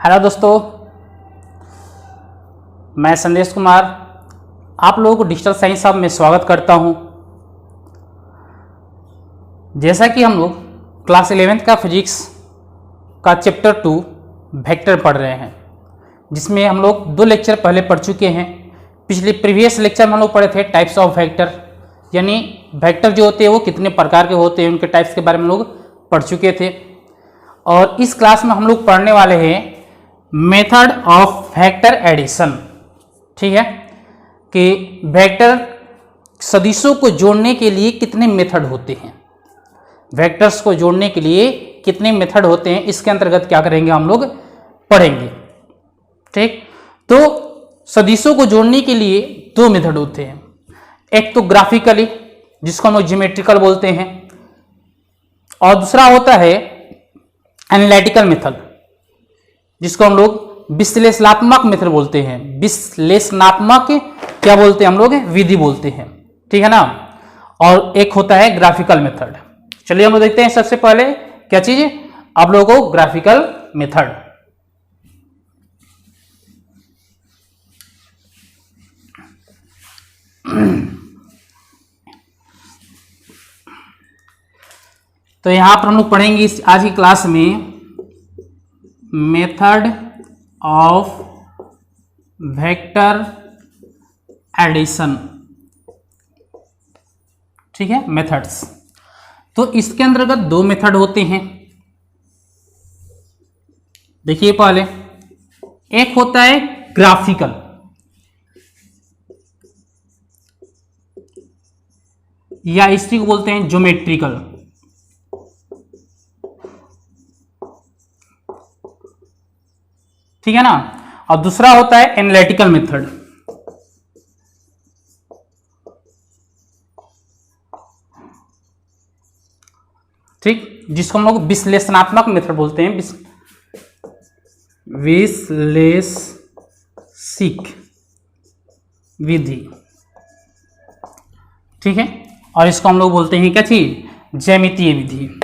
Hello दोस्तों, मैं संदेश कुमार आप लोगों को डिजिटल साइंस हब में स्वागत करता हूं। जैसा कि हम लोग क्लास 11th का फिजिक्स का चैप्टर 2 वेक्टर पढ़ रहे हैं, जिसमें हम लोग 2 लेक्चर पहले पढ़ चुके हैं। पिछले प्रीवियस लेक्चर में हम लोग पढ़े थे टाइप्स ऑफ वेक्टर, यानी वेक्टर जो होते हैं वो कितने प्रकार के होते हैं, उनके टाइप्स के बारे में हम लोग पढ़ चुके थे। और इस क्लास में हम लोग पढ़ने वाले हैं मेथड ऑफ वेक्टर एडिशन। ठीक है कि वेक्टर सदिशों को जोड़ने के लिए कितने मेथड होते हैं, वेक्टर्स को जोड़ने के लिए कितने मेथड होते हैं, इसके अंतर्गत क्या करेंगे हम लोग पढ़ेंगे। ठीक, तो सदिशों को जोड़ने के लिए 2 मेथड होते हैं। एक तो ग्राफिकली, जिसको हम लोग ज्योमेट्रिकल बोलते हैं, और दूसरा होता है एनालिटिकल मेथड, जिसको हम लोग विश्लेषणात्मक मेथड बोलते हैं। विश्लेषणात्मक क्या बोलते हैं हम लोग, विधि बोलते हैं। ठीक है ना। और एक होता है ग्राफिकल मेथड। चलिए हम लोग देखते हैं सबसे पहले क्या चीज, आप लोगों को ग्राफिकल मेथड। तो यहां पर हम लोग पढ़ेंगे आज की क्लास में मेथड ऑफ वेक्टर एडिशन। ठीक है, मेथड्स। तो इसके अंतर्गत 2 मेथड होते हैं। देखिए पहले एक होता है ग्राफिकल, या इसी को बोलते हैं ज्योमेट्रिकल। ठीक है ना। और दूसरा होता है एनालिटिकल मेथड। ठीक, जिसको हम लोग विश्लेषणात्मक मेथड बोलते हैं, विश्लेषिक विधि। ठीक है, और इसको हम लोग बोलते हैं क्या चीज, ज्यामितीय विधि।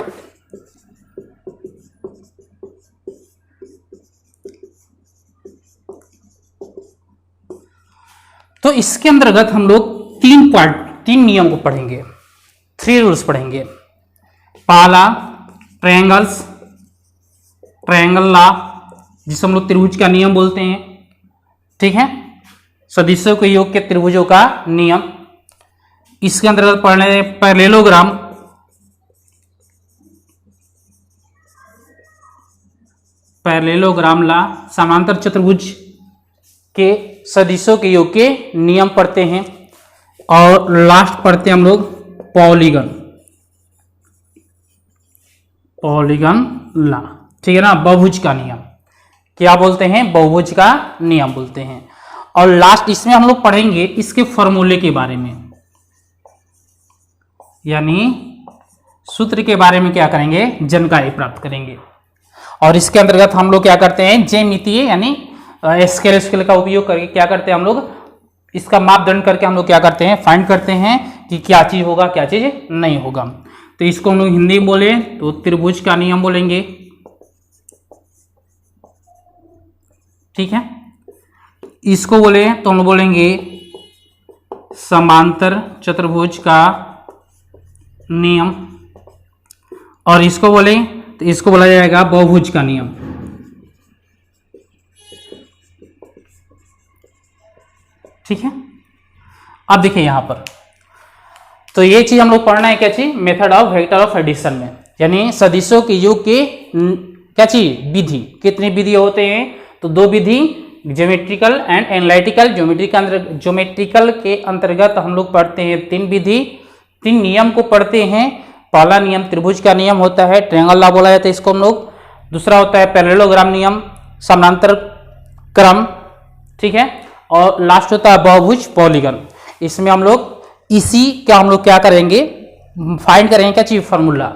तो इसके अंतर्गत हम लोग 3 नियम को पढ़ेंगे, 3 रूल्स पढ़ेंगे। पहला ट्रायंगल लॉ, जिसे हम लोग त्रिभुज का नियम बोलते हैं। ठीक है, सदिशों के योग के त्रिभुजों का नियम। इसके अंतर्गत पढ़ने पैरेललोग्राम लॉ, समांतर चतुर्भुज के सदिशों के योग के नियम पढ़ते हैं। और लास्ट पढ़ते हैं हम लोग पॉलीगन लॉ। ठीक है ना, बहुभुज का नियम। क्या बोलते हैं, बहुभुज का नियम बोलते हैं। और लास्ट इसमें हम लोग पढ़ेंगे इसके फॉर्मूले के बारे में, यानी सूत्र के बारे में क्या करेंगे, जानकारी प्राप्त करेंगे। और इसके अंतर्गत हम लोग क्या करते हैं, ज्यामितीय यानी स्केल का उपयोग करके क्या करते हैं हम लोग, इसका मापदंड करके हम लोग क्या करते हैं, फाइंड करते हैं कि क्या चीज होगा क्या चीज नहीं होगा। तो इसको हम लोग हिंदी में बोले तो त्रिभुज का नियम बोलेंगे। ठीक है, इसको बोले तो हम लोग बोलेंगे समांतर चतुर्भुज का नियम। और इसको बोले तो इसको बोला जाएगा बहुभुज का नियम। ठीक है, अब देखिए यहां पर तो ये चीज हम लोग पढ़ना है, क्या चीज, method of vector of addition में, यानी सदिशों के योग के क्या चीज, विधि। कितनी विधि होते हैं, तो 2 विधि, ज्योमेट्रिकल एंड एनालिटिकल। ज्योमेट्रिकल के अंतर्गत हम लोग पढ़ते हैं 3 विधि, 3 नियम को पढ़ते हैं। पहला नियम त्रिभुज का नियम होता है, ट्रायंगल लॉ बोला जाता है इसको हम लोग। दूसरा होता है पैरेललोग्राम नियम, समांतर क्रम। ठीक है, और लास्ट होता है बहुभुज, पॉलीगन। इसमें हम लोग हम लोग क्या करेंगे, फाइंड करेंगे क्या चीज, फॉर्मूला।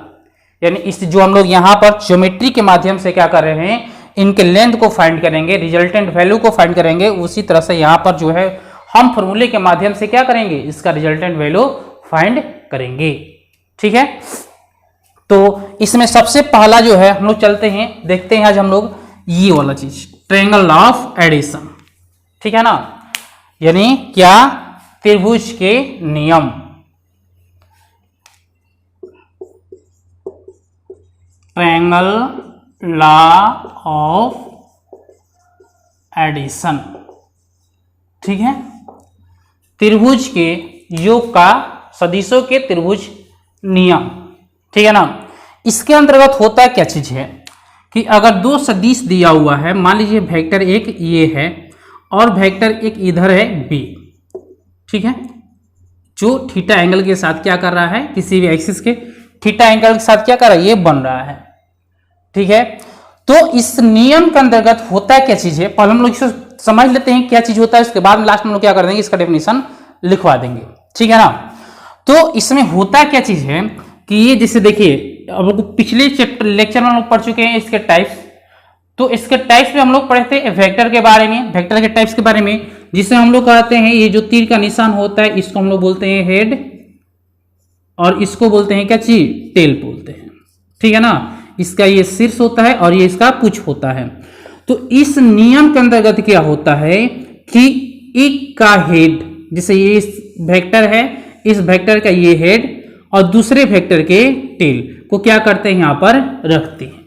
यानी इस जो हम लोग यहाँ पर ज्योमेट्री के माध्यम से क्या कर रहे हैं, इनके लेंथ को फाइंड करेंगे, रिजल्टेंट वैल्यू को फाइंड करेंगे। उसी तरह से यहाँ पर जो है हम फॉर्मूले के माध्यम से क्या करेंगे, इसका रिजल्टेंट वैल्यू फाइंड करेंगे। ठीक है, तो इसमें सबसे पहला जो है हम लोग चलते हैं, देखते हैं आज हम लोग ये वाला चीज, ट्रायंगल लॉ ऑफ एडिशन, ठीक है ना। यानी क्या, त्रिभुज के नियम, ट्रायंगल लॉ ऑफ एडिशन, ठीक है। त्रिभुज के योग का, सदिशों के त्रिभुज नियम, ठीक है ना। इसके अंतर्गत होता क्या चीज है कि अगर दो सदिश दिया हुआ है, मान लीजिए वेक्टर एक ये है और वेक्टर एक इधर है बी, ठीक है, जो थीटा एंगल के साथ क्या कर रहा है, किसी भी एक्सिस के थीटा एंगल के साथ क्या कर रहा है, ये बन रहा है, ठीक है। तो इस नियम के अंतर्गत होता क्या चीज है, पहले हम लोग इसको समझ लेते हैं क्या चीज होता है, उसके बाद लास्ट में हम लोग क्या कर देंगे, इसका डेफिनेशन लिखवा देंगे, ठीक है ना। तो इसमें होता क्या चीज है कि ये जैसे देखिए, अब पिछले चैप्टर लेक्चर में हम लोग पढ़ चुके हैं इसके टाइप्स। तो इसके टाइप्स में हम लोग पढ़े थे वेक्टर के बारे में, वेक्टर के टाइप्स के बारे में, जिसे हम लोग कहते हैं ये जो तीर का निशान होता है इसको हम लोग बोलते हैं हेड, और इसको बोलते हैं क्या चीज, टेल बोलते हैं, ठीक है ना। इसका ये शीर्ष होता है और ये इसका पुछ होता है। तो इस नियम के अंतर्गत क्या होता है कि एक का हेड, जैसे ये वेक्टर है, इस वेक्टर का ये हेड और दूसरे वेक्टर के टेल को क्या करते हैं, यहां पर रखते हैं,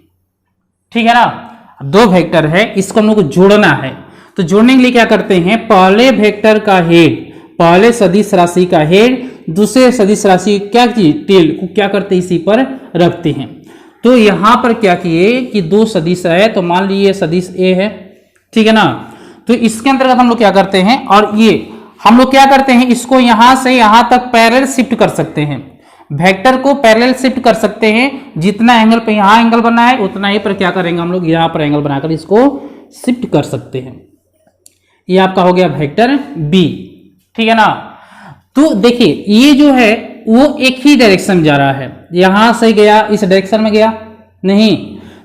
ठीक है ना। दो वेक्टर है, इसको हम लोग को जोड़ना है, तो जोड़ने के लिए क्या करते हैं, पहले वेक्टर का हेड, पहले सदिश राशि का हेड दूसरे सदिश राशि क्या चीज, टेल को क्या करते हैं, इसी पर रखते हैं। तो यहां पर क्या किए कि दो सदिश है, तो मान लीजिए सदिश ए है, ठीक है ना। तो इसके अंतर्गत हम लोग क्या करते हैं, और ये हम लोग क्या करते हैं, इसको यहां से यहां तक पैरेलल शिफ्ट कर सकते हैं, वेक्टर को पैरेलल शिफ्ट कर सकते हैं, जितना एंगल पे यहां एंगल बना है उतना ही पर क्या करेंगे हम लोग, यहां पर एंगल बनाकर इसको शिफ्ट कर सकते हैं। ये आपका हो गया वेक्टर बी, ठीक है ना। तो देखिए ये जो है वो एक ही डायरेक्शन में जा रहा है, यहां से गया इस डायरेक्शन में गया नहीं,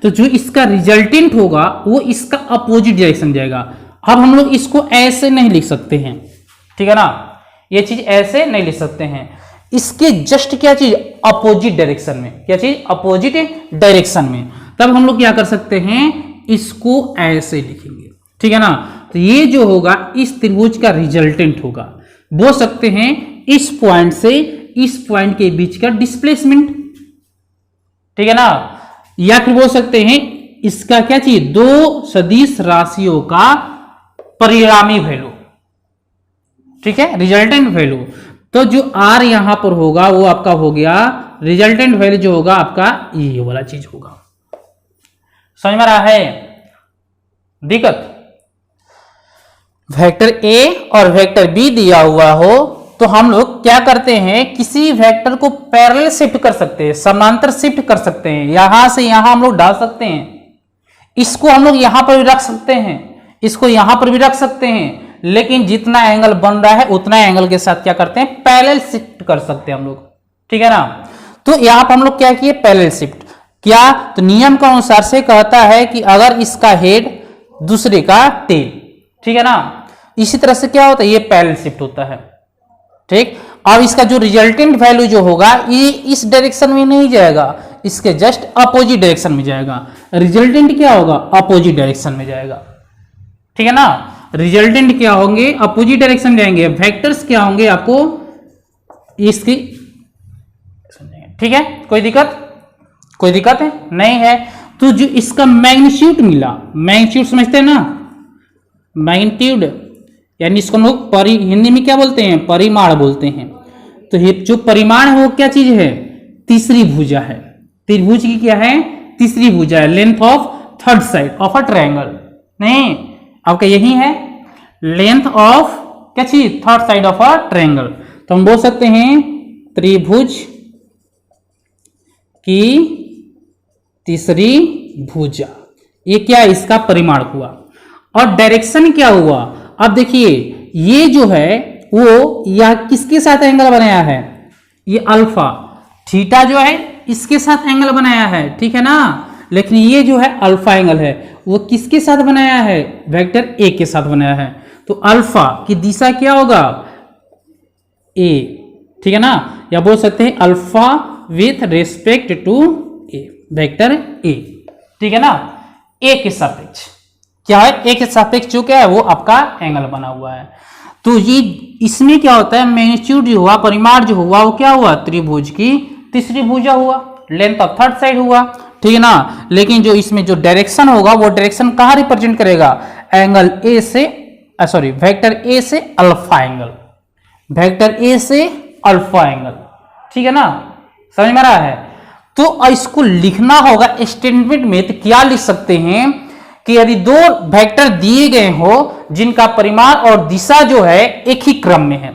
तो जो इसका रिजल्टेंट होगा वो इसका अपोजिट डायरेक्शन जाएगा। अब हम लोग इसको ऐसे नहीं लिख सकते हैं, ठीक है ना, ये चीज ऐसे नहीं लिख सकते हैं, इसके जस्ट क्या चीज, अपोजिट डायरेक्शन में, क्या चीज, अपोजिट डायरेक्शन में। तब हम लोग क्या कर सकते हैं, इसको ऐसे लिखेंगे, ठीक है ना। तो ये जो होगा इस त्रिभुज का रिजल्टेंट होगा, बोल सकते हैं इस पॉइंट से इस पॉइंट के बीच का डिस्प्लेसमेंट, ठीक है ना। या फिर बोल सकते हैं इसका क्या चीज, दो सदिश राशियों का परिणामी वैल्यू, ठीक है, रिजल्टेंट वैल्यू। तो जो आर यहां पर होगा वो आपका हो गया रिजल्टेंट वैल्यू, जो होगा आपका ये वाला चीज होगा। समझ में रहा है दिक्कत, वेक्टर ए और वेक्टर बी दिया हुआ हो तो हम लोग क्या करते हैं, किसी वेक्टर को पैरेलल शिफ्ट कर सकते हैं, समांतर शिफ्ट कर सकते हैं, यहां से यहां हम लोग डाल सकते हैं, इसको हम लोग यहां पर भी रख सकते हैं, इसको यहां पर भी रख सकते हैं, लेकिन जितना एंगल बन रहा है उतना एंगल के साथ क्या करते हैं, पैरेलल शिफ्ट कर सकते हैं हम लोग, ठीक है ना। तो यहां पर हम लोग क्या किए, पैरेलल शिफ्ट क्या, तो नियम के अनुसार से कहता है कि अगर इसका हेड दूसरे का टेल, ठीक है ना, इसी तरह से क्या होता है, ये पैरेलल शिफ्ट होता है, ठीक। अब इसका जो रिजल्टेंट वैल्यू जो होगा ये इस डायरेक्शन में नहीं जाएगा, इसके जस्ट अपोजिट डायरेक्शन में जाएगा, रिजल्टेंट क्या होगा, अपोजिट डायरेक्शन में जाएगा, ठीक है ना। रिजल्टेंट क्या होंगे, अपोजिट डायरेक्शन जाएंगे, वेक्टर्स क्या होंगे आपको इसकी, ठीक है, कोई दिक्कत है नहीं है। तो जो इसका मैग्नीट्यूड मिला, मैग्नीट्यूड समझते हैं ना, मैग्नीट्यूड यानी इसको हम लोग हिंदी में क्या बोलते हैं, परिमाण बोलते हैं। तो ये जो परिमाण है वो क्या चीज है, तीसरी भुजा है, त्रिभुज की क्या है, तीसरी भुजा है, length of third side of a triangle, नहीं आपका यही है, लेंथ ऑफ क्या चीज, third side of a triangle. तो हम बोल सकते हैं त्रिभुज की तीसरी भुजा, ये क्या, इसका परिमाण हुआ। और डायरेक्शन क्या हुआ, अब देखिए ये जो है वो या किसके साथ एंगल बनाया है, ये अल्फा, थीटा जो है इसके साथ एंगल बनाया है, ठीक है ना। लेकिन ये जो है अल्फा एंगल है वो किसके साथ बनाया है, वेक्टर ए के साथ बनाया है। तो अल्फा की दिशा क्या होगा, ए, ठीक है ना, या बोल सकते हैं alpha with respect to A, vector A, ठीक है ना। ए के सापेक्ष। क्या है? ए के सापेक्ष जो क्या है वो आपका एंगल बना हुआ है। तो ये इसमें क्या होता है, मैग्नीट्यूड जो हुआ, परिमाण जो हुआ वो क्या हुआ, त्रिभुज की तीसरी भुजा हुआ, लेंथ ऑफ थर्ड साइड हुआ, ठीक है ना। लेकिन जो इसमें जो डायरेक्शन होगा वो डायरेक्शन कहाँ रिप्रेजेंट करेगा, एंगल ए से सॉरी वेक्टर ए से अल्फा एंगल, वेक्टर ए से अल्फा एंगल, ठीक है ना, समझ में आ रहा है। तो इसको लिखना होगा स्टेटमेंट में, तो क्या लिख सकते हैं कि यदि दो वेक्टर दिए गए हो जिनका परिमाण और दिशा जो है एक ही क्रम में है,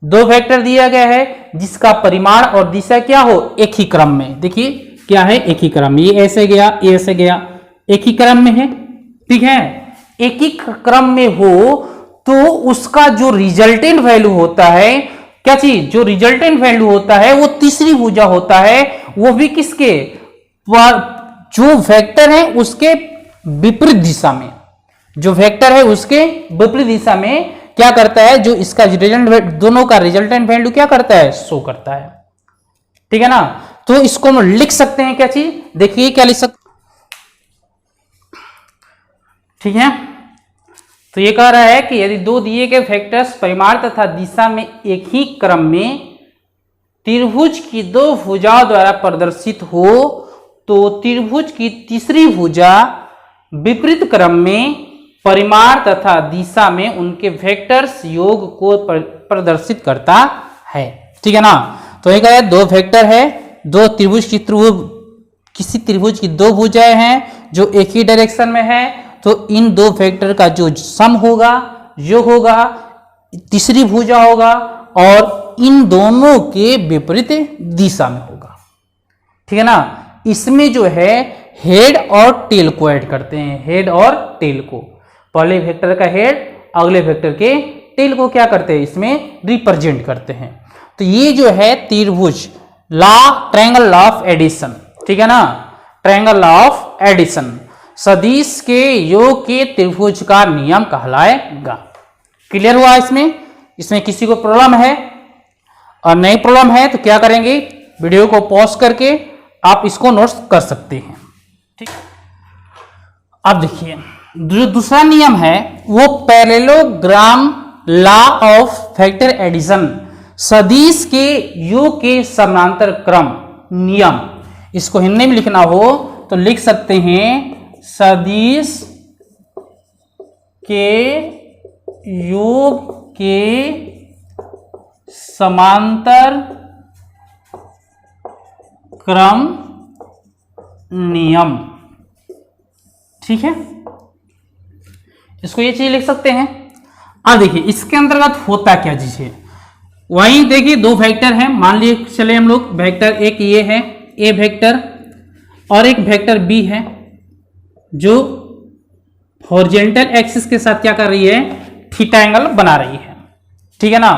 दो वेक्टर दिया गया है जिसका परिमाण और दिशा क्या हो, एक ही क्रम में, देखिए क्या है, एक ही क्रम में, ये ऐसे गया, ये ऐसे गया, एक ही क्रम में है, ठीक है। एक ही क्रम में हो तो उसका जो रिजल्टेंट वैल्यू होता है, क्या चीज, जो रिजल्टेंट वैल्यू होता है वो तीसरी भुजा होता है, वो भी किसके, जो वेक्टर है उसके विपरीत दिशा में, जो वेक्टर है उसके विपरीत दिशा में क्या करता है, जो इसका रिजल्टेंट, दोनों का रिजल्टेंट वैल्यू क्या करता है, शो करता है, ठीक है ना। तो इसको हम लिख सकते हैं क्या चीज, देखिए क्या लिख सकते, ठीक है। तो ये कह रहा है कि यदि दो दिए गए वेक्टर्स परिमाण तथा दिशा में एक ही क्रम में त्रिभुज की दो भुजाओं द्वारा प्रदर्शित हो तो त्रिभुज की तीसरी भुजा विपरीत क्रम में परिमाण तथा दिशा में उनके वेक्टर्स योग को प्रदर्शित करता है, ठीक है ना। तो ये कह रहा है दो वेक्टर है, दो त्रिभुज की किसी त्रिभुज की दो भुजाएं हैं जो एक ही डायरेक्शन में है, तो इन दो वेक्टर का जो सम होगा, योग होगा, तीसरी भुजा होगा और इन दोनों के विपरीत दिशा में होगा, ठीक है ना। इसमें जो है हेड और टेल को ऐड करते हैं, हेड और टेल को, पहले वेक्टर का हेड अगले वेक्टर के टेल को क्या करते हैं, इसमें रिप्रेजेंट करते हैं। तो ये जो है त्रिभुज ट्रायंगल ऑफ एडिशन, ठीक है ना, ट्रायंगल ऑफ एडिशन सदिश के योग के त्रिभुज का नियम कहलाएगा। क्लियर हुआ इसमें किसी को प्रॉब्लम है और नहीं प्रॉब्लम है तो क्या करेंगे, वीडियो को पॉज करके आप इसको नोट्स कर सकते हैं, ठीक। अब देखिए जो दूसरा नियम है वो parallelogram law of vector addition, सदिश के योग के समांतर क्रम नियम। इसको हिंदी में लिखना हो तो लिख सकते हैं सदिश के योग के समांतर क्रम नियम, ठीक है। इसको ये चीज लिख सकते हैं। अब देखिए इसके अंतर्गत होता क्या चीज है, वही देखिए दो वेक्टर हैं, मान लिए चले हम लोग, वेक्टर एक ये है ए वेक्टर और एक वेक्टर बी है जो हॉरिजॉन्टल एक्सिस के साथ क्या कर रही है, थीटा एंगल बना रही है, ठीक है ना।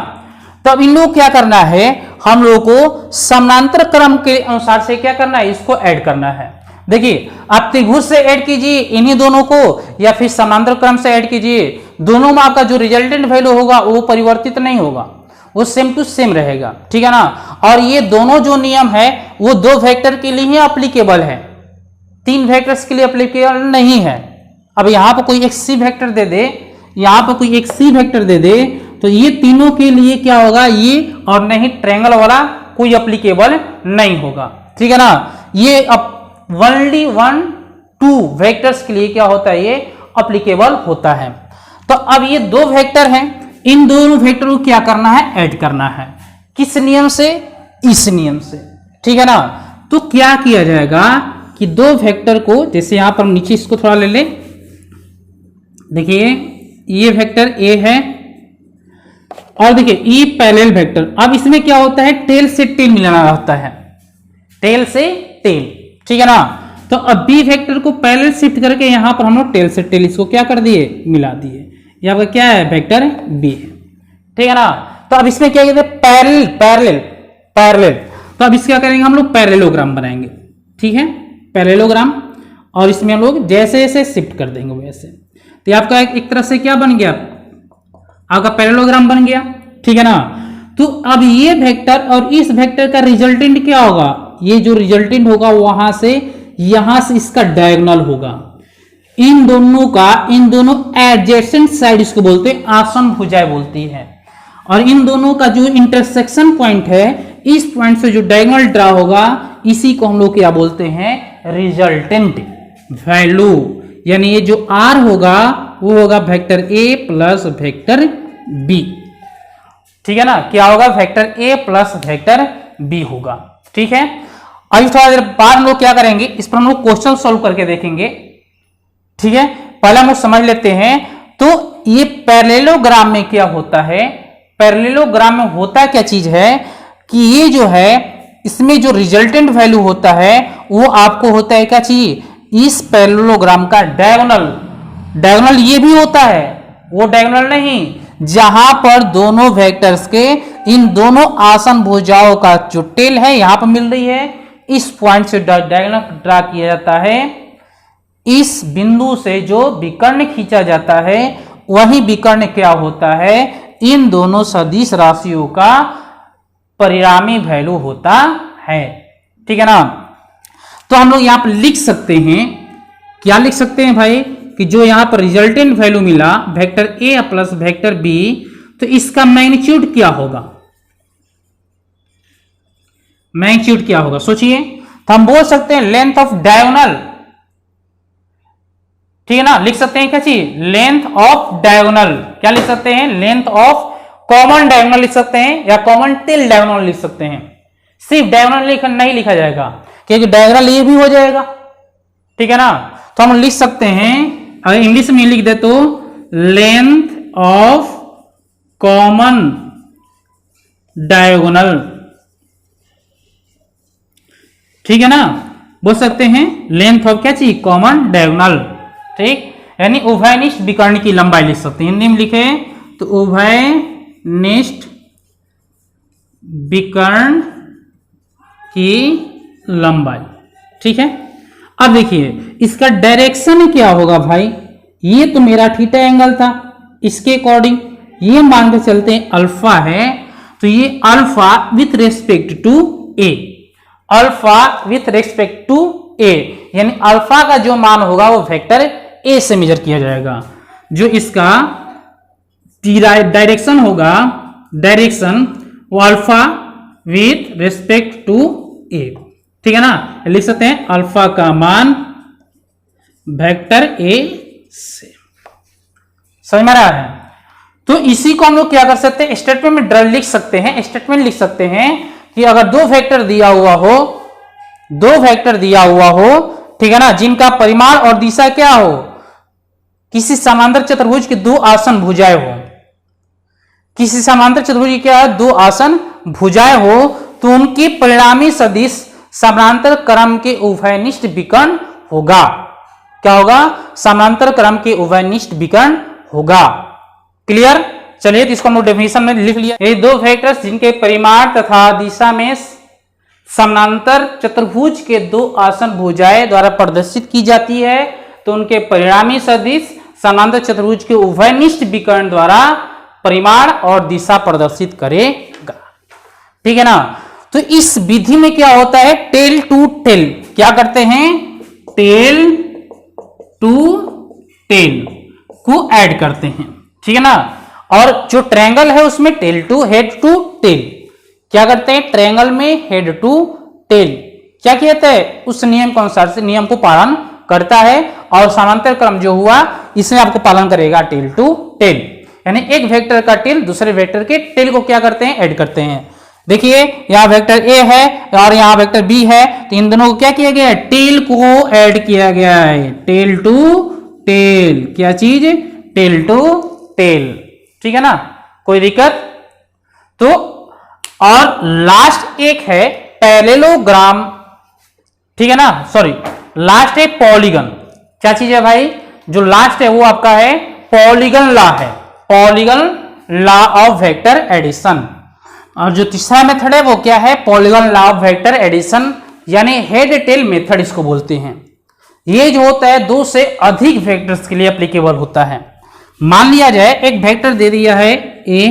तो अब इन लोग क्या करना है, हम लोग को समानांतर क्रम के अनुसार से क्या करना है, इसको ऐड करना है। देखिए आप त्रिभुज से ऐड कीजिए इन्हीं दोनों को या फिर समानांतर क्रम से ऐड कीजिए, दोनों में आपका जो रिजल्टेंट वैल्यू होगा वो परिवर्तित नहीं होगा, वो सेम टू सेम रहेगा, ठीक है ना। और ये दोनों जो नियम है वो दो वेक्टर के लिए ही एप्लीकेबल है, तीन वेक्टर्स के लिए एप्लीकेबल नहीं है। अब यहाँ पर कोई एक सी वेक्टर दे दे, यहाँ पर कोई एक सी वेक्टर दे दे तो ये तीनों के लिए क्या होगा, ये और नहीं ट्रायंगल वाला कोई एप्लीकेबल नहीं होगा, ठीक है ना। ये अब ओनली 1 2 वेक्टर्स के लिए क्या होता है, ये एप्लीकेबल होता है। तो अब ये दो वेक्टर हैं, इन दोनों वेक्टर को क्या करना है, ऐड करना है। किस नियम से, इस नियम से, ठीक है ना। तो क्या किया जाएगा कि दो वेक्टर को, जैसे यहां पर नीचे इसको थोड़ा ले ले, देखिए ये वेक्टर ए है और देखिए ये पैरेलल वेक्टर। अब इसमें क्या होता है, टेल से टेल मिलाना होता है, टेल से टेल, ठीक है ना। तो अब बी वेक्टर को पैरेलल शिफ्ट करके यहां पर हम लोग टेल से टेल इसको क्या कर दिए, मिला दिए। ये आपका क्या है, वेक्टर बी है, ठीक है ना। तो अब इसमें क्या कहते हैं, पैरेलल पैरेलल पैरेलल। तो अब इसका करेंगे हम लोग पैरेललोग्राम बनाएंगे, ठीक है, पैरेललोग्राम। और इसमें हम लोग जैसे जैसे शिफ्ट कर देंगे वैसे, तो आपका एक तरह से क्या बन गया, आपका पैरेललोग्राम बन गया, ठीक है ना। तो अब ये वेक्टर और इस वेक्टर का रिजल्टेंट क्या होगा, ये जो रिजल्टेंट होगा वहां से यहां से इसका डायगोनल होगा, इन दोनों एडजेसेंट साइड इसको बोलते हैं, आसन भुजाएं बोलती है। और इन दोनों का जो इंटरसेक्शन पॉइंट है, इस पॉइंट से जो डायगोनल ड्रा होगा, इसी को हम लोग क्या बोलते हैं, रिजल्टेंट वैल्यू। यानी ये जो आर होगा वो होगा vector A plus vector B. ठीक है ना, क्या होगा, vector A plus vector B होगा। ठीक है, अभी थोड़ा देर बाद हम लोग क्या करेंगे, इस पर हम लोग क्वेश्चन सॉल्व करके देखेंगे। ठीक है, पहले हम लोग समझ लेते हैं। तो ये पैरेललोग्राम में क्या होता है, पैरेललोग्राम में होता क्या चीज है कि ये जो है, इसमें जो रिजल्टेंट वैल्यू होता है वो आपको होता है क्या चीज, इस पैरेललोग्राम का डायगोनल। डायगोनल ये भी होता है, वो डायगोनल नहीं, जहां पर दोनों वेक्टर्स के इन दोनों आसन भुजाओं का जो टेल है यहां पर मिल रही है, इस पॉइंट से डायगोनल ड्रा किया जाता है। इस बिंदु से जो विकर्ण खींचा जाता है, वही विकर्ण क्या होता है, इन दोनों सदिश राशियों का परिणामी वैल्यू होता है। ठीक है ना, तो हम लोग यहां पर लिख सकते हैं, क्या लिख सकते हैं भाई, कि जो यहां पर रिजल्टेंट वैल्यू मिला vector A plus vector B, तो इसका मैग्नीट्यूड क्या होगा, मैग्नीट्यूड क्या होगा सोचिए। तो हम बोल सकते हैं लेंथ ऑफ डायगोनल। ठीक है ना, लिख सकते हैं क्या चीज, लेंथ ऑफ डायगोनल। क्या लिख सकते हैं, लेंथ ऑफ कॉमन डायगोनल लिख सकते हैं, या कॉमन टेल डायगोनल लिख सकते हैं। सिर्फ डायगोनल नहीं लिखा जाएगा, क्योंकि डायगोनल ये भी हो जाएगा। ठीक है ना, तो हम लिख सकते हैं, अगर इंग्लिश में लिख दे तो लेंथ ऑफ कॉमन डायगोनल। ठीक है ना, बोल सकते हैं लेंथ ऑफ क्या चीज, कॉमन डायगोनल। ठीक, यानी उभयनिष्ठ विकर्ण की लंबाई लिख सकते हैं। हिंदी में लिखे तो उभयनिष्ठ विकर्ण की लंबाई। ठीक है, अब देखिए इसका डायरेक्शन क्या होगा भाई, ये तो मेरा थीटा एंगल था, इसके अकॉर्डिंग ये मान के चलते हैं अल्फा है, तो ये alpha with respect to A, alpha with respect to A, यानी अल्फा का जो मान होगा वो वेक्टर ए से मेजर किया जाएगा। जो इसका डायरेक्शन होगा, डायरेक्शन वो अल्फा विथ रेस्पेक्ट टू ए। ठीक है ना, लिख सकते हैं अल्फा का मान वेक्टर ए से। समझ में आ रहा है, तो इसी को हम लोग क्या कर सकते हैं, स्टेटमेंट में लिख सकते हैं। स्टेटमेंट लिख सकते हैं कि अगर दो वेक्टर दिया हुआ हो, दो वेक्टर दिया हुआ हो, ठीक है ना, जिनका परिमाण और दिशा क्या हो, किसी समांतर चतुर्भुज की दो आसन भुजाएं हो, किसी समांतर चतुर्भुज की क्या है, दो आसन भुजाएं हो, तो उनकी परिणामी सदिश समांतर क्रम के उभयनिष्ठ विकर्ण होगा। क्या होगा, समांतर क्रम के उभयनिष्ठ विकर्ण होगा। क्लियर, चलिए तो इसको हम लोग डेफिनेशन में लिख लिया। ये दो वेक्टर्स जिनके परिमाण तथा दिशा में समांतर चतुर्भुज के दो आसन भुजाएं द्वारा प्रदर्शित की जाती है, तो उनके परिणामी सदिश समांतर चतुर्भुज के उभयनिष्ठ विकर्ण द्वारा परिमाण और दिशा प्रदर्शित करेगा। ठीक है ना, तो इस विधि में क्या होता है, टेल टू टेल, क्या करते हैं, टेल टू टेल को ऐड करते हैं। ठीक है ना, और जो ट्रायंगल है उसमें tail to head to tail, क्या करते हैं, ट्रायंगल में हेड टू टेल क्या कहते हैं, उस नियम के अनुसार से नियम को पालन करता है, और समांतर क्रम जो हुआ इसमें आपको पालन करेगा टेल टू टेल, यानी एक वेक्टर का टेल दूसरे वेक्टर के टेल को क्या करते हैं, ऐड करते हैं। देखिए यहाँ वेक्टर ए है और यहाँ वेक्टर बी है, तो इन दोनों को क्या किया गया है, टेल को ऐड किया गया है, टेल टू टेल, क्या चीज, टेल टू टेल। ठीक है ना, कोई दिक्कत। तो और लास्ट एक है पैरेललोग्राम, ठीक है ना, सॉरी लास्ट है पॉलीगन। क्या चीज है भाई, जो लास्ट है वो आपका है पॉलीगन लॉ है, polygon law of vector addition. और जो तीसरा मेथड है वो क्या है, polygon law of vector addition, यानी हेड टेल मेथड इसको बोलते हैं। ये जो होता है दो से अधिक वेक्टर्स के लिए एप्लीकेबल होता है। मान लिया जाए एक वेक्टर दे दिया है ए,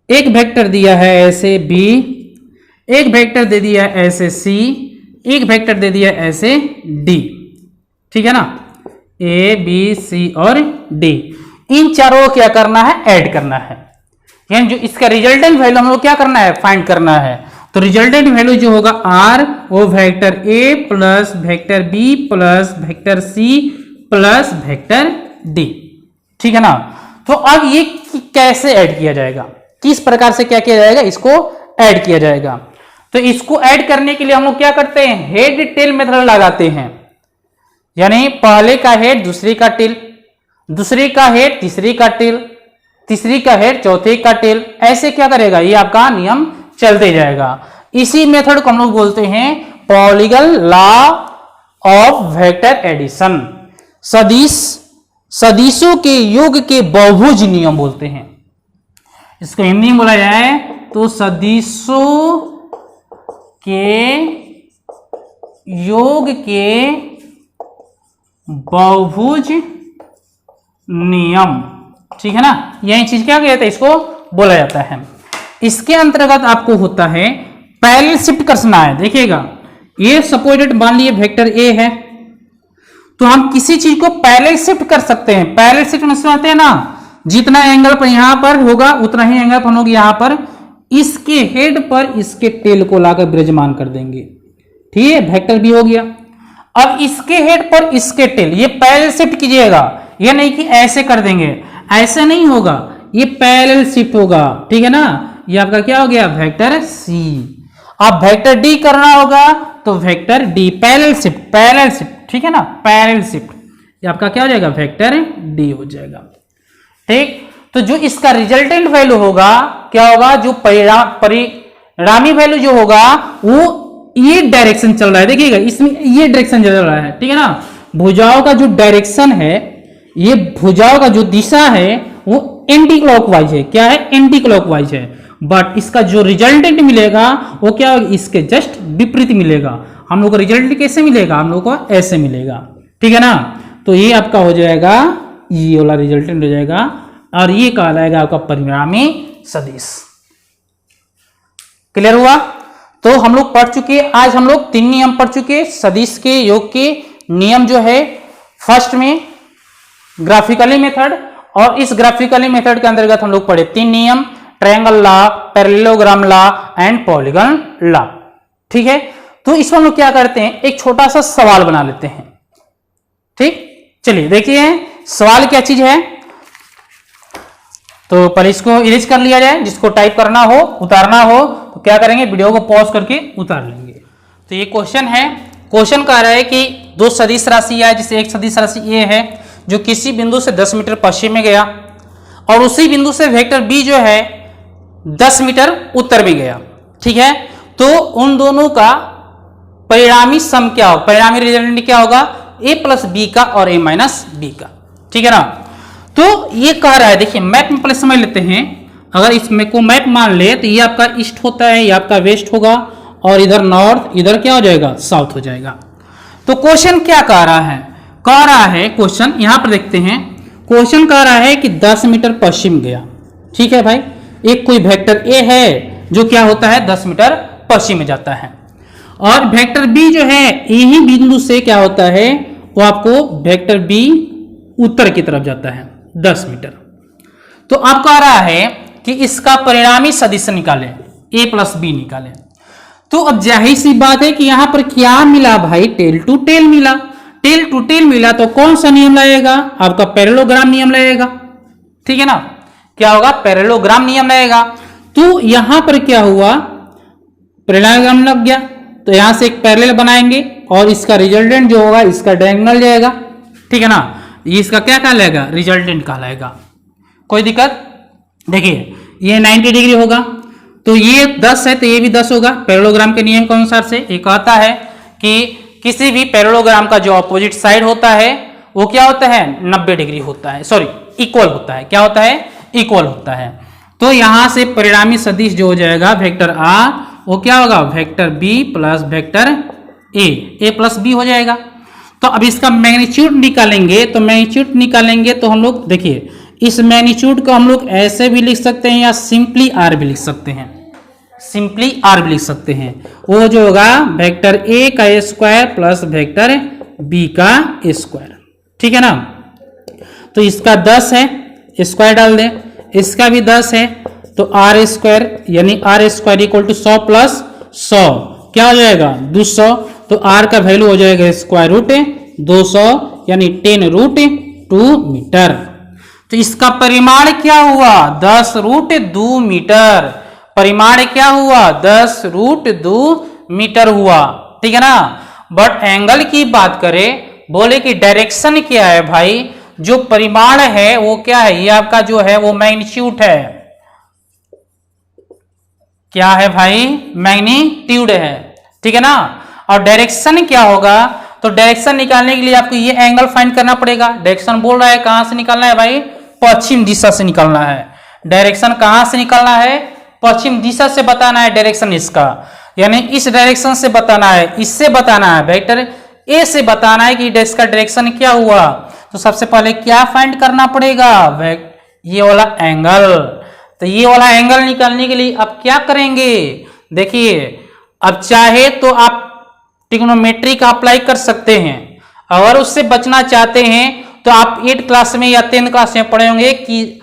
एक वेक्टर दिया है ऐसे बी, एक वेक्टर दे दिया है ऐसे सी, एक वेक्टर दे दिया है ऐसे डी। ठीक है ना, ए बी सी और डी, इन चारों को क्या करना है, ऐड करना है। यानी जो इसका रिजल्टेंट वैल्यू हम लोग क्या करना है, फाइंड करना है। तो रिजल्टेंट वैल्यू जो होगा आर, वो vector A plus vector B plus vector C plus vector D, ठीक है ना। तो अब ये कैसे ऐड किया जाएगा, किस प्रकार से क्या किया जाएगा, इसको ऐड किया जाएगा। तो इसको ऐड करने के लिए हम लोग क्या करते हैं, हेड टेल मेथड लगाते हैं। यानी पहले का हेड दूसरी का टेल, दूसरी का हेड तीसरी का टेल, तीसरी का हेड चौथे का टेल, ऐसे क्या करेगा, ये आपका नियम चलते जाएगा। इसी मेथड को हम लोग बोलते हैं polygon law of vector addition, सदिशों के योग के बहुभुज नियम बोलते हैं। इसको हिंदी में बोला जाए तो सदिशों के योग के बहुभुज नियम, ठीक है ना। यही चीज क्या कहते हैं, इसको बोला जाता है। इसके अंतर्गत आपको होता है पैरेलल शिफ्ट करना है। देखिएगा, ये सपोजिट मान लिए वेक्टर ए है, तो हम किसी चीज को पैरेलल शिफ्ट कर सकते हैं। पैरेलल शिफ्ट में समझते हैं ना, जितना एंगल पर यहां पर होगा उतना ही एंगल पर होगी यहां पर, इसके हेड पर इसके टेल को लाकर विराजमान कर देंगे, ठीक है, वेक्टर बी हो गया। अब इसके हेड पर इसके टेल, ये पैरेलल शिफ्ट कीजिएगा, ये नहीं कि ऐसे कर देंगे, ऐसे नहीं होगा, ये पैरेलल शिफ्ट होगा, ठीक है ना। ये आपका क्या हो गया, वेक्टर सी। अब वेक्टर डी करना होगा तो वेक्टर डी, पैरेलल शिफ्ट, ठीक है ना, पैरेलल शिफ्ट, ये आपका क्या हो जाएगा, वेक्टर डी हो जाएगा, ठीक। तो जो इसका रिजल्टेंट वैल्यू होगा क्या होगा, जो परिणामी वैल्यू जो होगा वो ये डायरेक्शन चल रहा है। देखिएगा, इसमें ये डायरेक्शन चल रहा है, ठीक है ना। भुजाओं का जो डायरेक्शन है, ये भुजाओं का जो दिशा है वो एंटी क्लॉकवाइज है। क्या है, एंटी क्लॉकवाइज है। बट इसका जो रिजल्टेंट मिलेगा वो क्या होगा, इसके जस्ट विपरीत मिलेगा। हम लोग को रिजल्ट कैसे मिलेगा, हम लोग को ऐसे मिलेगा, ठीक है ना। तो ये आपका हो जाएगा, ये वाला रिजल्टेंट हो जाएगा, और ये कहलाएगा आपका परिणामी सदिश। क्लियर हुआ। तो हम लोग पढ़ चुके, आज हम लोग 3 नियम पढ़ चुके सदिश के योग के नियम। जो है फर्स्ट में ग्राफिकली मेथड, और इस ग्राफिकली मेथड के अंतर्गत हम लोग पढ़े 3 नियम, triangle law, parallelogram law and polygon law, ठीक है। तो इसमें हम लोग क्या करते हैं, एक छोटा सा सवाल बना लेते हैं, ठीक। चलिए देखिए सवाल क्या चीज है। तो पहले इसको इरेज कर लिया जाए, जिसको टाइप करना हो, उतारना हो तो क्या करेंगे, वीडियो को पॉज करके उतार लेंगे। तो ये क्वेश्चन है, क्वेश्चन कह रहा है कि 2 सदिश राशि है, जिसे एक सदिश राशि ए है जो किसी बिंदु से 10 मीटर पश्चिम में गया, और उसी बिंदु से वेक्टर बी जो है 10 मीटर उत्तर में गया, ठीक है। तो उन दोनों का परिणामी सम क्या होगा, परिणामी रिजल्टेंट क्या होगा, ए प्लस बी का और ए माइनस बी का, ठीक है ना। तो ये कह रहा है, देखिए मैप में पहले समझ लेते हैं। अगर इसमें को मैप मान ले तो ये आपका ईस्ट होता है, ये आपका वेस्ट होगा, और इधर नॉर्थ, इधर क्या हो जाएगा, साउथ हो जाएगा। तो क्वेश्चन क्या कह रहा है, कह रहा है क्वेश्चन, यहां पर देखते हैं, क्वेश्चन कह रहा है कि 10 मीटर पश्चिम गया, ठीक है भाई। एक कोई वेक्टर ए है जो क्या होता है, 10 मीटर पश्चिम में जाता है, और वेक्टर बी जो है यही बिंदु से क्या होता है, वो आपको वेक्टर बी उत्तर की तरफ जाता है 10 मीटर। तो अब कह रहा है कि इसका परिणामी सदिश निकालें, ए प्लस बी निकालें। तो अब जाहिर सी बात है कि यहां पर क्या मिला भाई, टेल टू टेल मिला। टेल टू टेल मिला तो कौन सा नियम लगेगा, आपका पैरेललोग्राम नियम लगेगा, ठीक है ना। क्या होगा, पैरेललोग्राम नियम लगेगा। तो यहां पर क्या हुआ, पैरेललोग्राम लग गया, तो यहां से एक पैरेलल बनाएंगे, और इसका रिजल्टेंट जो होगा इसका डायगोनल जाएगा, ठीक है ना। ये इसका क्या कहलाएगा, रिजल्टेंट कहलाएगा। कोई दिक्कत, देखिए ये 90 डिग्री होगा, तो ये 10 है तो ये भी 10 होगा। पैरेललोग्राम के नियम के अनुसार से ये कहता है कि किसी भी पैरेललोग्राम का जो अपोजिट साइड होता है वो क्या होता है, 90 डिग्री होता है, सॉरी इक्वल होता है। क्या होता है, इक्वल होता है। तो यहां से परिणामी सदिश जो हो जाएगा वेक्टर आ, वो क्या होगा, vector B plus vector A plus B हो जाएगा। तो अब इसका मैग्नीट्यूड निकालेंगे, तो मैग्नीट्यूड निकालेंगे तो हम लोग देखिए, इस मैग्नीट्यूड को हम लोग ऐसे भी लिख सकते हैं या सिंपली आर भी लिख सकते हैं, सिंपली आर भी लिख सकते हैं। वो जो होगा वेक्टर ए का स्क्वायर प्लस वेक्टर बी का स्क्वायर, ठीक है ना। तो इसका 10 है, स्क्वायर डाल दें, इसका भी 10 है, तो आर स्क्वायर यानी R square equal to 100 plus 100 क्या हो जाएगा 200। तो आर का वैल्यू हो जाएगा स्क्वायर रूट 200 यानी 10√2 मीटर। तो इसका परिमाण क्या हुआ 10√2 मीटर। परिमाण क्या हुआ 10√2 मीटर हुआ, ठीक है ना। बट एंगल की बात करें, बोले कि डायरेक्शन क्या है भाई, जो परिमाण है वो क्या है, ये आपका जो है वो मैग्नीट्यूड है। क्या है भाई, मैग्नीट्यूड है, ठीक है ना। और डायरेक्शन क्या होगा, तो डायरेक्शन निकालने के लिए आपको ये एंगल फाइंड करना पड़ेगा। डायरेक्शन बोल रहा है कहां से निकालना है भाई, पश्चिम दिशा से निकालना है। डायरेक्शन कहां से निकालना है, पश्चिम दिशा से बताना है डायरेक्शन इसका, यानी इस डायरेक्शन से बताना है, इससे बताना है, वेक्टर ए से बताना है कि इसका डायरेक्शन क्या हुआ। तो सबसे पहले क्या फाइंड करना पड़ेगा, ये वाला एंगल। तो ये वाला एंगल निकालने के लिए आप क्या करेंगे, देखिए अब चाहे तो आप ट्रिग्नोमेट्री का अप्लाई कर सकते हैं, अगर उससे बचना चाहते हैं तो आप 8th क्लास में या 10th क्लास में पढ़े होंगे कि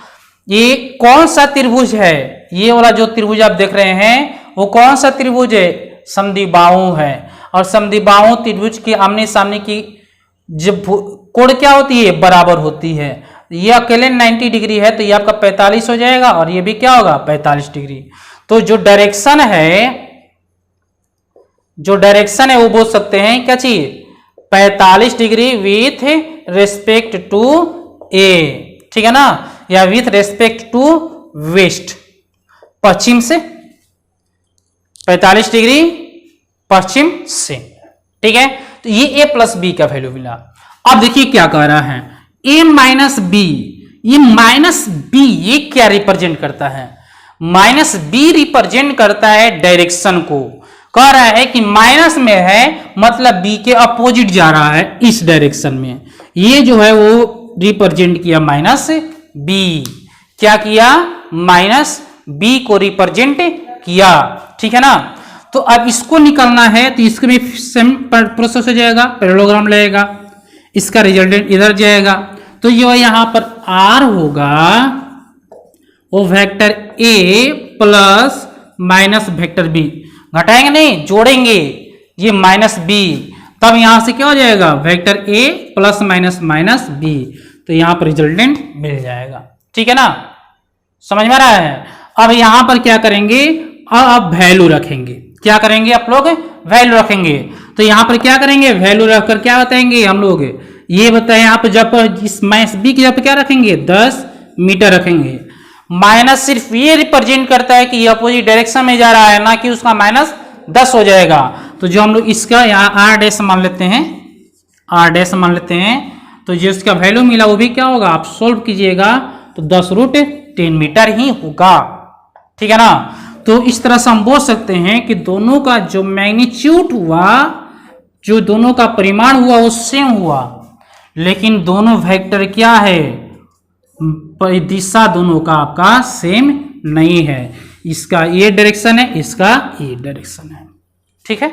ये कौन सा त्रिभुज है। ये वाला जो त्रिभुज आप देख रहे हैं वो कौन सा त्रिभुज है, समद्विबाहु है। और समद्विबाहु त्रिभुज के आमने सामने की जब कोण क्या होती है, बराबर होती है। ये अकेले 90 डिग्री है तो ये आपका 45 हो जाएगा और ये भी क्या होगा 45 डिग्री। तो जो डायरेक्शन है वो बोल सकते हैं क्या चाहिए 45 डिग्री विथ रेस्पेक्ट टू ए, ठीक है ना, या विथ रेस्पेक्ट टू वेस्ट, पश्चिम से 45 डिग्री पश्चिम से, ठीक है। तो ये a प्लस बी का वैल्यू मिला। अब देखिए क्या कह रहा है, a माइनस बी, ये माइनस बी ये क्या रिप्रेजेंट करता है, माइनस बी रिप्रेजेंट करता है डायरेक्शन को। कह रहा है कि माइनस में है मतलब बी के अपोजिट जा रहा है इस डायरेक्शन में, ये जो है वो रिप्रेजेंट किया माइनस बी। क्या किया, माइनस बी को रिप्रेजेंट किया, ठीक है ना। तो अब इसको निकालना है तो इसके भी सेम प्रोसेस हो जाएगा, पैरेललोग्राम लगेगा, इसका रिजल्टेंट इधर जाएगा। तो ये यहां पर आर होगा वो vector A plus minus vector B, घटाएंगे नहीं जोड़ेंगे, ये माइनस बी, तब यहां से क्या हो जाएगा vector A plus minus minus B, तो यहां पर रिजल्टेंट मिल जाएगा, ठीक है ना, समझ में आ रहा है। अब यहां पर क्या करेंगे, अब वैल्यू रखेंगे, क्या करेंगे आप लोग, वैल्यू रखेंगे। तो यहां पर क्या करेंगे, वैल्यू रखकर क्या बताएंगे हम लोग, ये बताएं आप जब इस माइनस बी की जब क्या रखेंगे 10 मीटर रखेंगे। माइनस सिर्फ ये रिप्रेजेंट करता है कि ये अपोजिट डायरेक्शन में जा रहा है, ना कि उसका माइनस 10 हो जाएगा। तो जो हम लोग इसका यहाँ आर डैश मान लेते हैं, आर डैश मान लेते हैं, तो जो इसका वैल्यू मिला वो भी क्या होगा, आप सोल्व कीजिएगा तो 10√10 मीटर ही होगा, ठीक है ना। तो इस तरह से हम बोल सकते हैं कि दोनों का जो मैग्नीट्यूड हुआ, जो दोनों का परिमाण हुआ वो सेम हुआ, लेकिन दोनों वेक्टर क्या है, दिशा दोनों का आपका सेम नहीं है, इसका ये डायरेक्शन है, इसका ये डायरेक्शन है, ठीक है।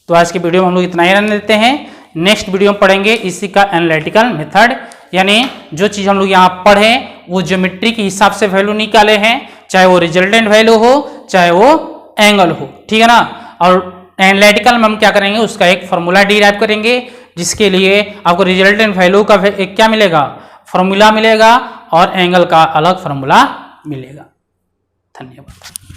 तो आज की वीडियो में हम लोग इतना ही रहने देते हैं। नेक्स्ट वीडियो में पढ़ेंगे इसी का एनालिटिकल मेथड, यानी जो चीज हम लोग यहाँ पढ़े वो ज्योमेट्री के हिसाब से वैल्यू निकाले हैं, चाहे वो रिजल्टेंट वैल्यू हो चाहे वो एंगल हो, ठीक है ना। और एनालिटिकल में हम क्या करेंगे, उसका एक फॉर्मूला डिराइव करेंगे, जिसके लिए आपको रिजल्टेंट वैल्यू का एक क्या मिलेगा, फॉर्मूला मिलेगा, और एंगल का अलग फॉर्मूला मिलेगा। धन्यवाद।